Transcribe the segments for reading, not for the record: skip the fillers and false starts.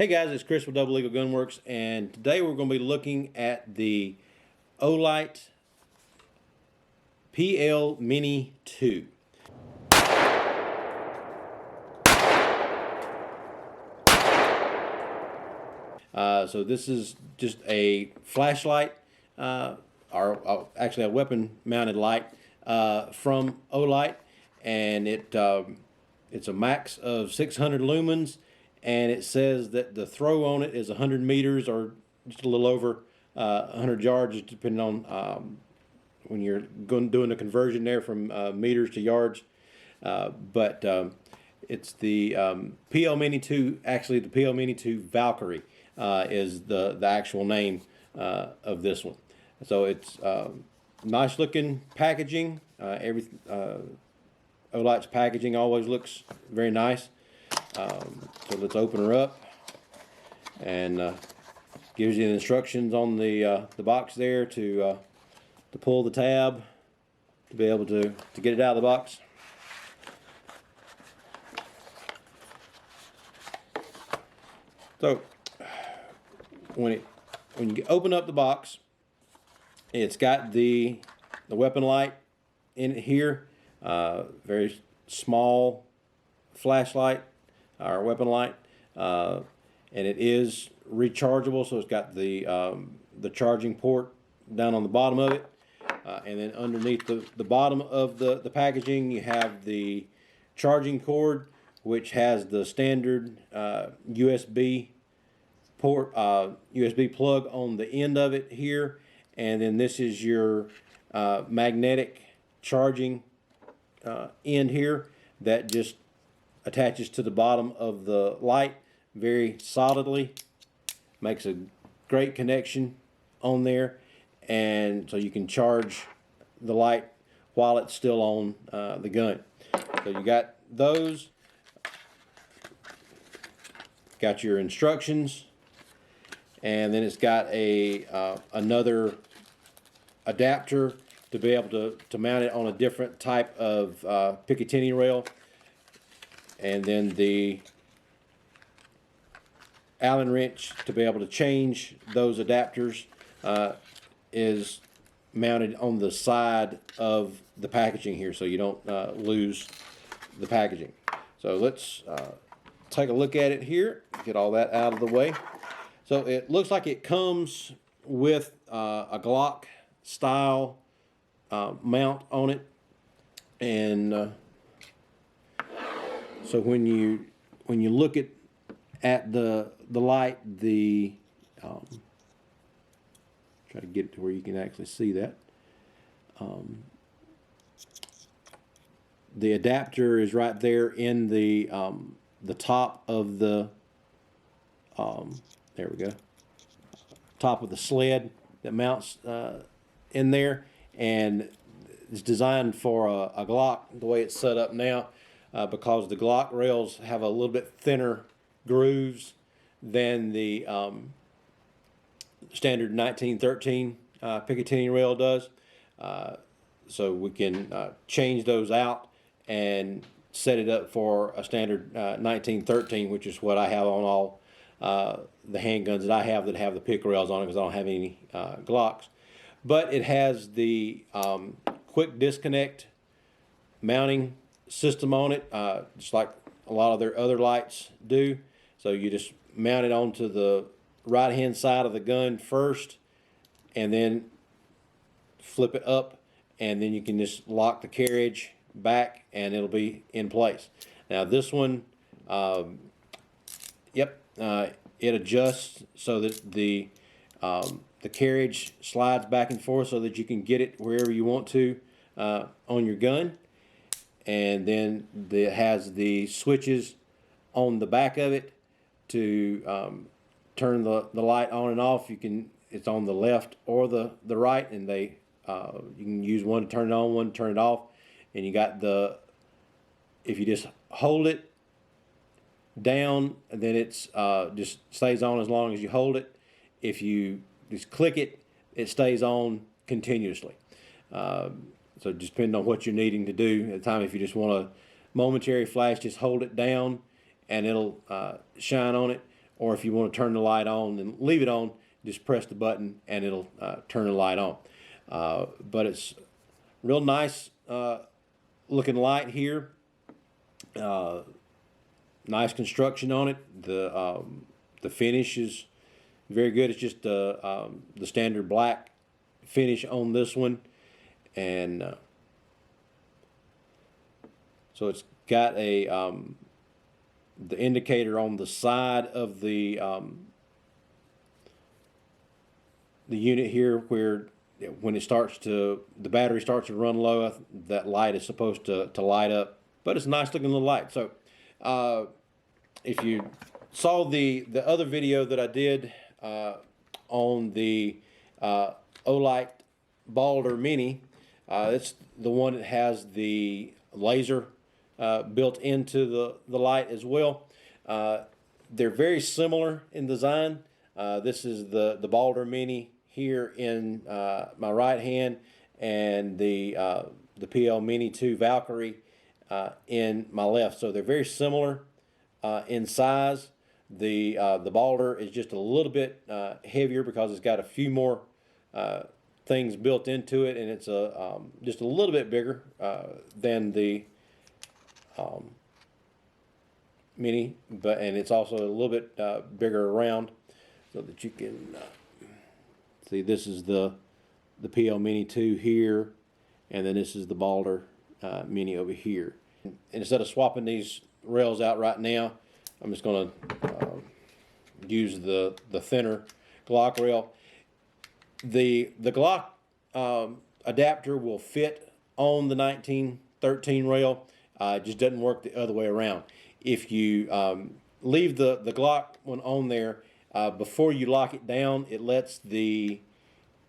Hey guys, it's Chris with Double Eagle Gunworks, and today we're going to be looking at the Olight PL Mini 2. So this is just a flashlight, or actually a weapon-mounted light from Olight, and it's a max of 600 lumens. And it says that the throw on it is 100 meters or just a little over 100 yards, depending on when you're doing the conversion there from meters to yards. But it's the PL Mini 2. Actually, the PL Mini 2 Valkyrie is the actual name of this one. So it's nice looking packaging. Olight's packaging always looks very nice. So let's open her up, and gives you the instructions on the box there to pull the tab to be able to get it out of the box. So when you open up the box, it's got the weapon light in it here, very small flashlight, our weapon light, and it is rechargeable. So it's got the charging port down on the bottom of it, and then underneath the bottom of the packaging, you have the charging cord, which has the standard USB port, USB plug on the end of it here, and then this is your magnetic charging end here that just attaches to the bottom of the light very solidly, makes a great connection on there, and so you can charge the light while it's still on the gun. So you got those, got your instructions, and then it's got a another adapter to be able to mount it on a different type of Picatinny rail. And then the Allen wrench to be able to change those adapters is mounted on the side of the packaging here, so you don't lose the packaging. So let's take a look at it here, get all that out of the way. So it looks like it comes with a Glock style mount on it, and so when you look at the light, try to get it to where you can actually see that. The adapter is right there in the top of the there we go, top of the sled that mounts in there, and it's designed for a Glock the way it's set up now. Because the Glock rails have a little bit thinner grooves than the standard 1913 Picatinny rail does. So we can change those out and set it up for a standard 1913, which is what I have on all the handguns that have the pick rails on it, because I don't have any Glocks. But it has the quick disconnect mounting system on it, just like a lot of their other lights do. So you just mount it onto the right hand side of the gun first, and then flip it up, and then you can just lock the carriage back and it'll be in place. Now this one, it adjusts so that the carriage slides back and forth so that you can get it wherever you want to on your gun. And then it has the switches on the back of it to turn the light on and off. It's on the left or the right, and you can use one to turn it on, one to turn it off. And you got if you just hold it down, then it's just stays on as long as you hold it. If you just click it, it stays on continuously. So just depending on what you're needing to do at the time. If you just want a momentary flash, just hold it down and it'll shine on it. or if you want to turn the light on and leave it on, just press the button and it'll turn the light on. But it's real nice looking light here. Nice construction on it. The finish is very good. It's just the standard black finish on this one, and so it's got a the indicator on the side of the unit here, where when it starts to, the battery starts to run low, that light is supposed to light up. But it's a nice looking little light. So if you saw the other video that I did on the Olight Balder Mini, it's the one that has the laser built into the light as well. They're very similar in design. This is the Balder Mini here in my right hand, and the PL Mini 2 Valkyrie in my left. So they're very similar in size. The Balder is just a little bit heavier because it's got a few more things built into it, and it's just a little bit bigger than the Mini, and it's also a little bit bigger around, so that you can see. This is the PL Mini 2 here, and then this is the Balder Mini over here. And instead of swapping these rails out right now, I'm just going to use the thinner Glock rail. The Glock adapter will fit on the 1913 rail. It just doesn't work the other way around. If you leave the Glock one on there, before you lock it down, it lets the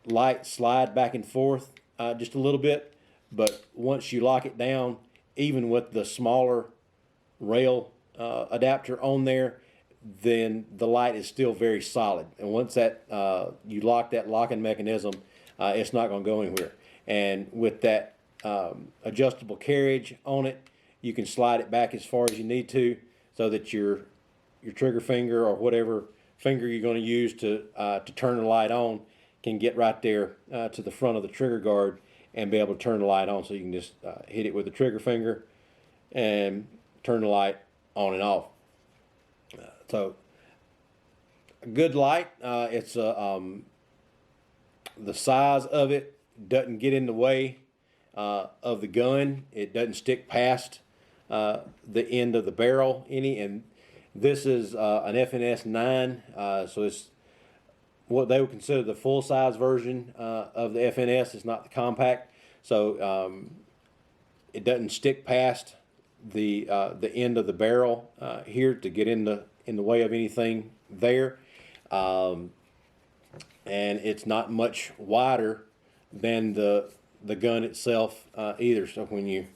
light slide back and forth just a little bit. But once you lock it down, even with the smaller rail adapter on there, then the light is still very solid. And once that you lock that locking mechanism, it's not going to go anywhere. And with that adjustable carriage on it, you can slide it back as far as you need to, so that your trigger finger or whatever finger you're going to use to turn the light on can get right there to the front of the trigger guard and be able to turn the light on. So you can just hit it with the trigger finger and turn the light on and off. So a good light. It's the size of it doesn't get in the way of the gun. It doesn't stick past the end of the barrel any. And this is an FNS 9, so it's what they would consider the full size version of the FNS. It's not the compact, so it doesn't stick past the end of the barrel here to get in the way of anything there, and it's not much wider than the gun itself either. So when you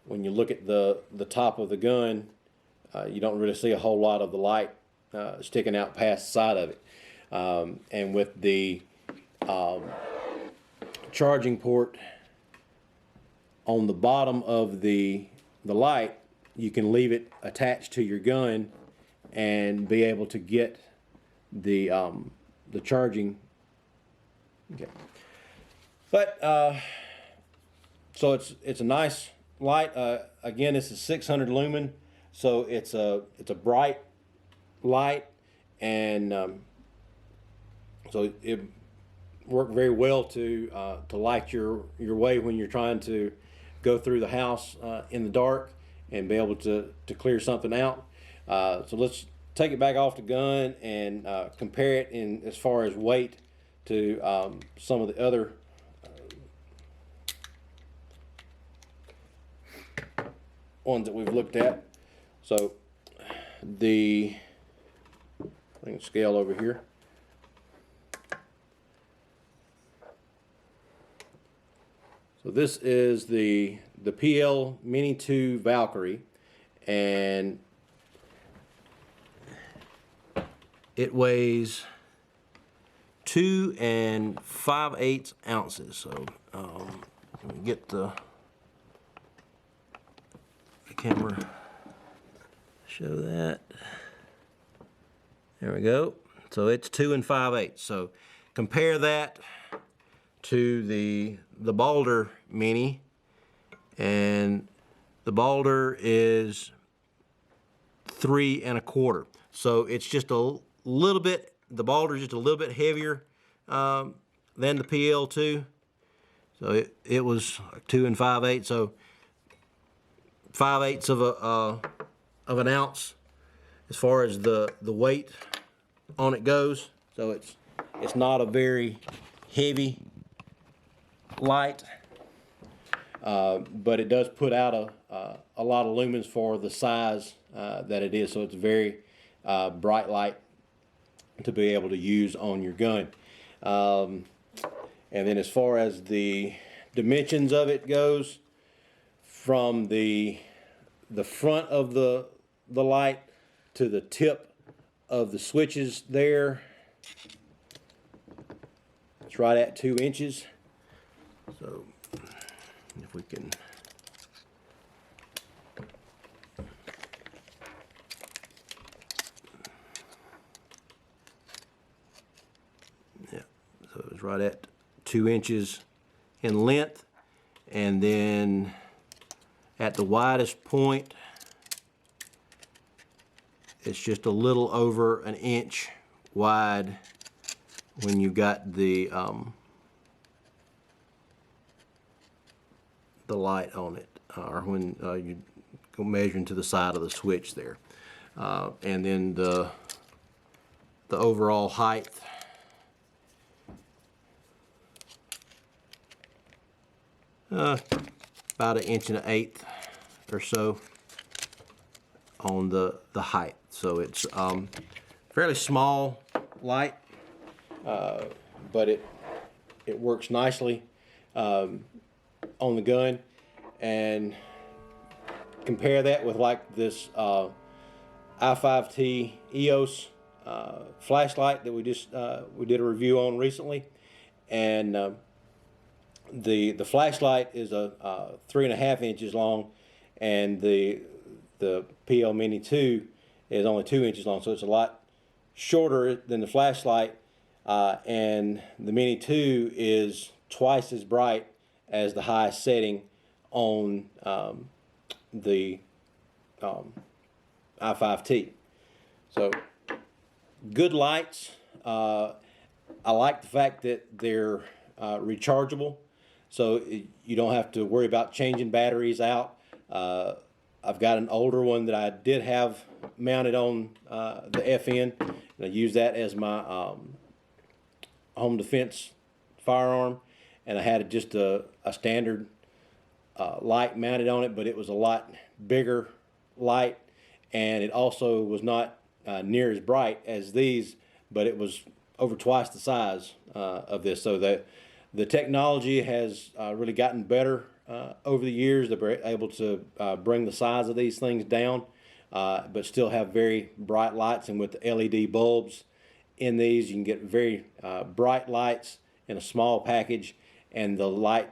look at the top of the gun, you don't really see a whole lot of the light sticking out past the side of it. And with the charging port on the bottom of the light, you can leave it attached to your gun and be able to get the charging. Okay. But so it's a nice light. Again, this is 600 lumen, so it's a bright light, and so it worked very well to light your way when you're trying to go through the house in the dark and be able to clear something out. So let's take it back off the gun and compare it in as far as weight to some of the other ones that we've looked at. So I can scale over here. So this is the PL Mini 2 Valkyrie, and it weighs 2 5/8 ounces. So let me get the camera, show that. There we go. So it's 2 5/8. So compare that to the Balder Mini, and the Balder is 3 1/4. So it's just a little bit, the Balder is just a little bit heavier than the PL2. So it was 2 5/8. So 5/8 of an ounce as far as the weight on it goes. So it's not a very heavy light, but it does put out a lot of lumens for the size that it is. So it's a very bright light to be able to use on your gun. And then as far as the dimensions of it goes, from the front of the light to the tip of the switches there, it's right at 2 inches. So if we can, yeah, so it's right at 2 inches in length, and then at the widest point it's just a little over an inch wide when you've got the light on it, or when you go measuring to the side of the switch there, and then the overall height about 1.125 inches or so on the height. So it's fairly small light, but it works nicely on the gun. And compare that with like this i5T EOS flashlight that we did a review on recently, and the flashlight is a 3.5 inches long, and the PL Mini 2 is only 2 inches long, so it's a lot shorter than the flashlight, and the Mini 2 is twice as bright as the highest setting on the i5T. So good lights. I like the fact that they're rechargeable, so you don't have to worry about changing batteries out. I've got an older one that I did have mounted on the FN, and I use that as my home defense firearm, and I had just a standard light mounted on it, but it was a lot bigger light, and it also was not near as bright as these, but it was over twice the size of this. So the technology has really gotten better over the years. They're able to bring the size of these things down, but still have very bright lights. And with the LED bulbs in these, you can get very bright lights in a small package, and the light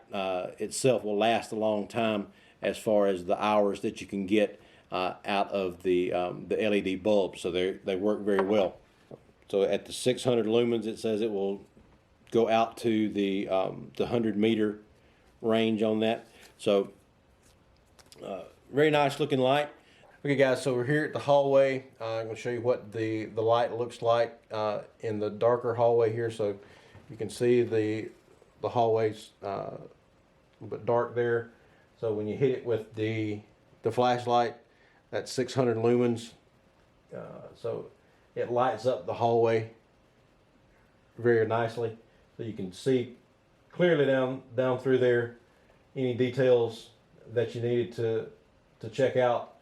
itself will last a long time as far as the hours that you can get out of the LED bulbs. So they work very well. So at the 600 lumens, it says it will go out to the 100-meter range on that. So very nice looking light. Okay guys, so we're here at the hallway. I'm going to show you what the light looks like in the darker hallway here. So you can see the hallway's a little bit dark there. So when you hit it with the flashlight, that's 600 lumens. So it lights up the hallway very nicely. So you can see clearly down through there any details that you needed to check out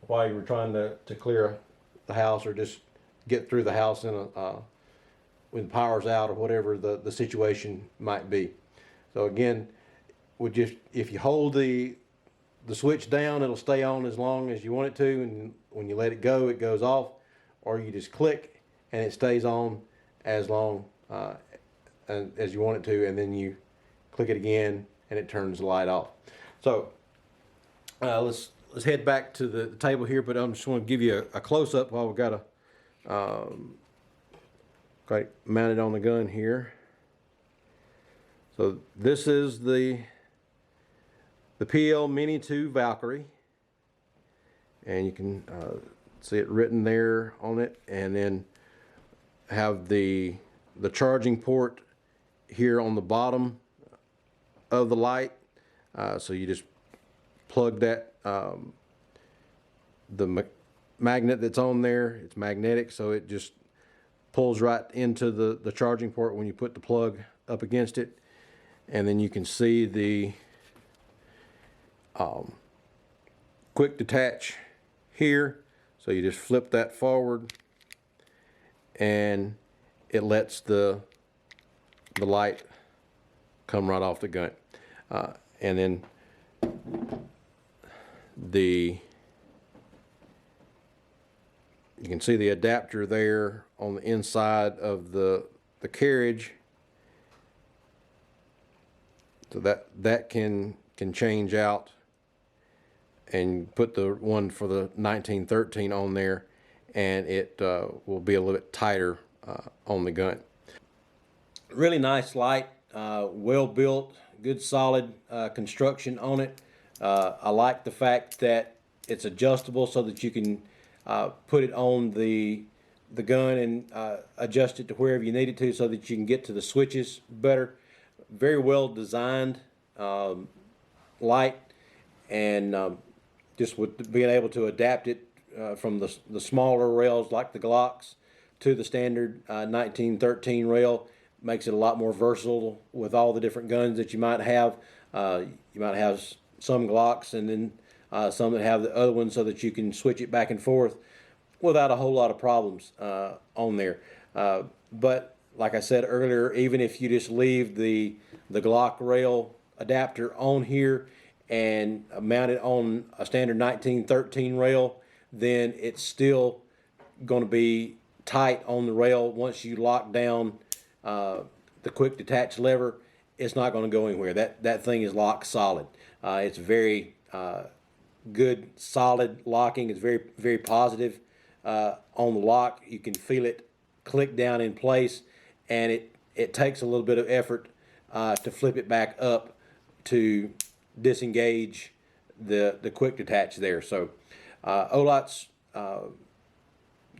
while you were trying to clear the house, or just get through the house in when the power's out, or whatever the situation might be. So again, if you hold the switch down, it'll stay on as long as you want it to, and when you let it go, it goes off, or you just click and it stays on as long as you want it to, and then you click it again and it turns the light off. So let's head back to the table here, but I'm just want to give you a close-up while we've got Got it mounted on the gun here. So this is the PL Mini 2 Valkyrie, and you can see it written there on it, and then have the charging port here on the bottom of the light. So you just plug that the magnet that's on there. It's magnetic, so it just pulls right into the charging port when you put the plug up against it. And then you can see the quick detach here. So you just flip that forward and it lets the light come right off the gun. And then you can see the adapter there on the inside of the carriage. So that can change out, and put the one for the 1913 on there, and it will be a little bit tighter on the gun. Really nice light, well built, good solid construction on it. I like the fact that it's adjustable so that you can put it on the gun and adjust it to wherever you need it to, so that you can get to the switches better. Very well designed light, and just with being able to adapt it from the smaller rails like the Glocks to the standard 1913 rail makes it a lot more versatile with all the different guns that you might have. You might have some Glocks and then some that have the other ones, so that you can switch it back and forth without a whole lot of problems on there. But like I said earlier, even if you just leave the Glock rail adapter on here and mount it on a standard 1913 rail, then it's still going to be tight on the rail. Once you lock down the quick detach lever, it's not going to go anywhere. That thing is locked solid. It's very good, solid locking. It's very, very positive on the lock. You can feel it click down in place, and it takes a little bit of effort to flip it back up to disengage the quick detach there. So Olight's got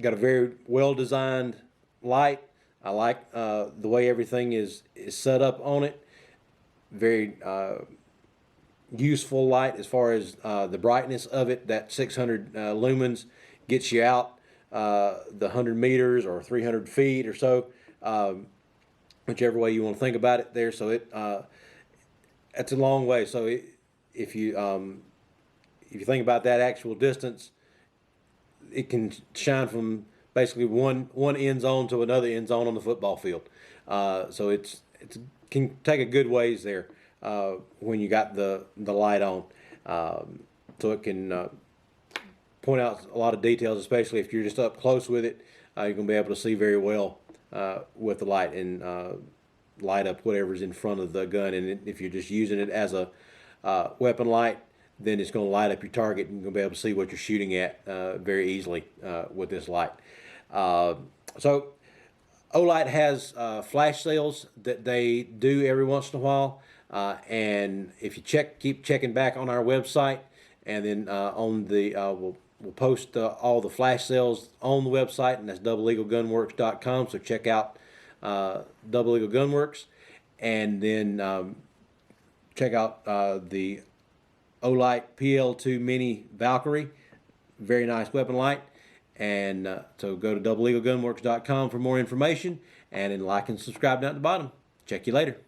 a very well designed light. I like the way everything is set up on it. Very useful light as far as the brightness of it. That 600 lumens gets you out the 100 meters or 300 feet or so, whichever way you want to think about it there. So that's a long way. So if you think about that actual distance, it can shine from basically one end zone to another end zone on the football field. So it can take a good ways there when you got the light on. So it can point out a lot of details, especially if you're just up close with it. You're going to be able to see very well with the light and light up whatever's in front of the gun. And if you're just using it as a weapon light, then it's going to light up your target, and you're going to be able to see what you're shooting at very easily with this light. So Olight has flash sales that they do every once in a while, and if you keep checking back on our website, and then on the we'll post all the flash sales on the website, and that's doubleeaglegunworks.com. So check out Double Eagle Gunworks, and then check out the Olight PL2 Mini Valkyrie. Very nice weapon light. And so go to doubleeaglegunworks.com for more information, and then like and subscribe down at the bottom. Check you later.